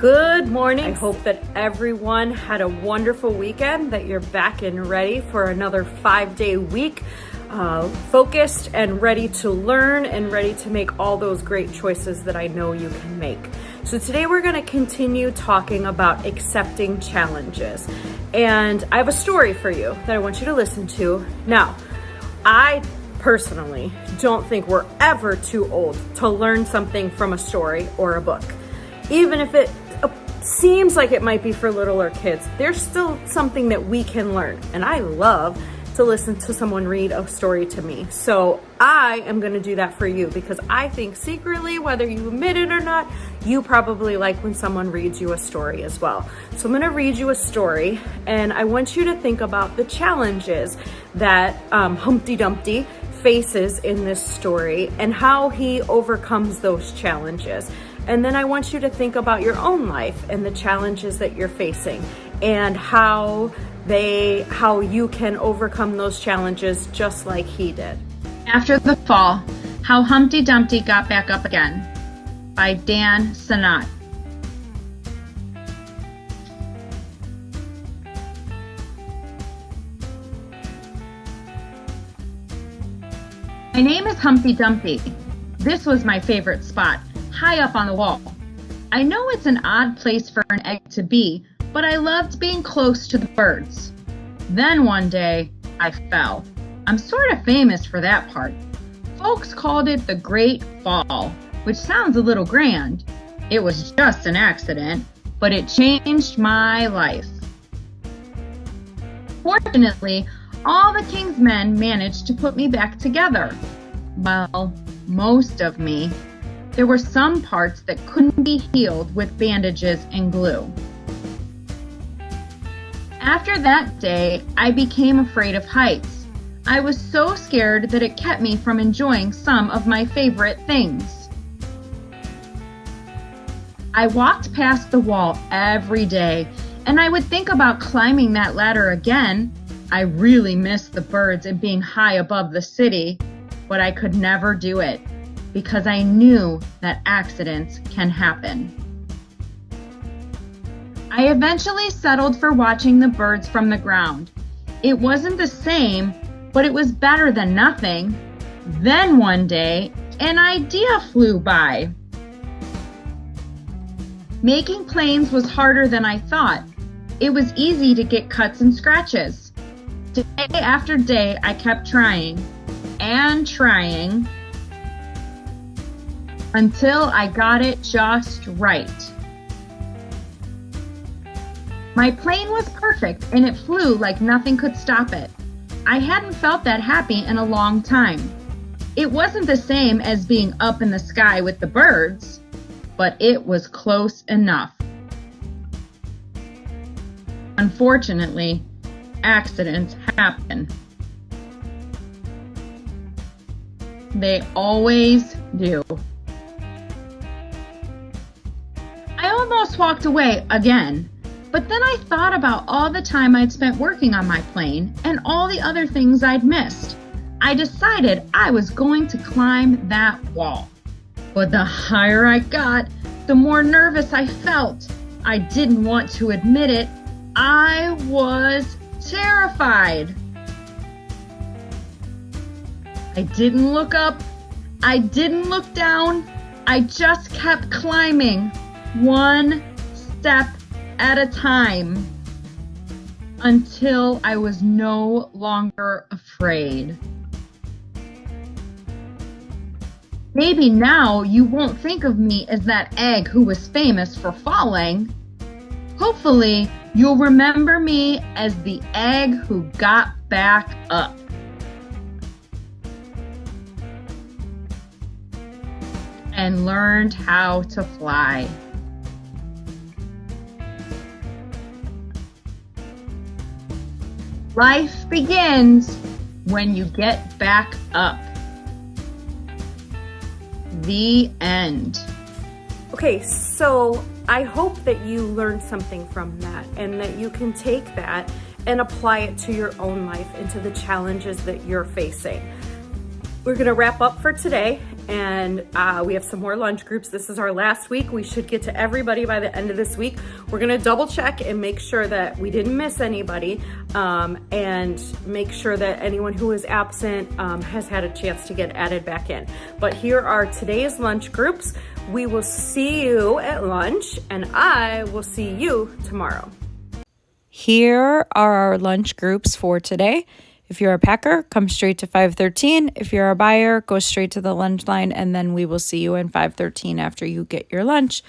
Good morning. I hope that everyone had a wonderful weekend, that you're back and ready for another 5-day week, focused and ready to learn and ready to make all those great choices that I know you can make. So today we're going to continue talking about accepting challenges. And I have a story for you that I want you to listen to. Now, I personally don't think we're ever too old to learn something from a story or a book. Even if it seems like it might be for littler kids, there's still something that we can learn. And I love to listen to someone read a story to me. So I am going to do that for you because I think secretly, whether you admit it or not, you probably like when someone reads you a story as well. So I'm going to read you a story, and I want you to think about the challenges that Humpty Dumpty faces in this story and how he overcomes those challenges. And then I want you to think about your own life and the challenges that you're facing and how you can overcome those challenges just like he did. After the Fall, How Humpty Dumpty Got Back Up Again by Dan Sinnott. My name is Humpty Dumpty. This was my favorite spot, high up on the wall. I know it's an odd place for an egg to be, but I loved being close to the birds. Then one day, I fell. I'm sort of famous for that part. Folks called it the Great Fall, which sounds a little grand. It was just an accident, but it changed my life. Fortunately, all the king's men managed to put me back together. Well, most of me. There were some parts that couldn't be healed with bandages and glue. After that day, I became afraid of heights. I was so scared that it kept me from enjoying some of my favorite things. I walked past the wall every day, and I would think about climbing that ladder again. I really missed the birds and being high above the city, but I could never do it because I knew that accidents can happen. I eventually settled for watching the birds from the ground. It wasn't the same, but it was better than nothing. Then one day, an idea flew by. Making planes was harder than I thought. It was easy to get cuts and scratches. Day after day, I kept trying and trying until I got it just right. My plane was perfect and it flew like nothing could stop it. I hadn't felt that happy in a long time. It wasn't the same as being up in the sky with the birds, but it was close enough. Unfortunately, accidents happen. They always do. I almost walked away again. But then I thought about all the time I'd spent working on my plane and all the other things I'd missed. I decided I was going to climb that wall. But the higher I got, the more nervous I felt. I didn't want to admit it. I was terrified. I didn't look up. I didn't look down. I just kept climbing, one step at a time, until I was no longer afraid. Maybe now you won't think of me as that egg who was famous for falling. Hopefully, you'll remember me as the egg who got back up. And learned how to fly. Life begins when you get back up. The end. Okay, so I hope that you learned something from that and that you can take that and apply it to your own life and to the challenges that you're facing. We're going to wrap up for today, and we have some more lunch groups. This is our last week. We should get to everybody by the end of this week. We're gonna double check and make sure that we didn't miss anybody, and make sure that anyone who is absent has had a chance to get added back in. But here are today's lunch groups. We will see you at lunch, and I will see you tomorrow. Here are our lunch groups for today. If you're a packer, come straight to 513. If you're a buyer, go straight to the lunch line, and then we will see you in 513 after you get your lunch.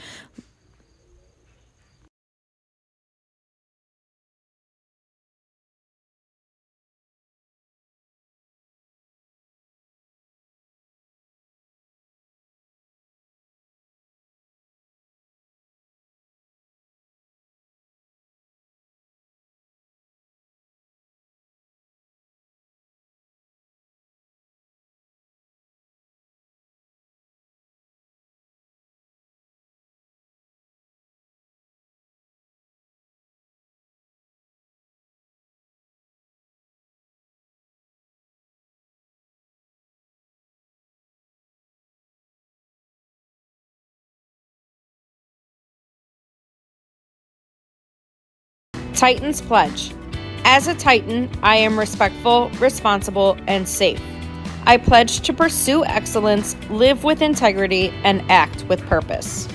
Titans Pledge. As a Titan, I am respectful, responsible, and safe. I pledge to pursue excellence, live with integrity, and act with purpose.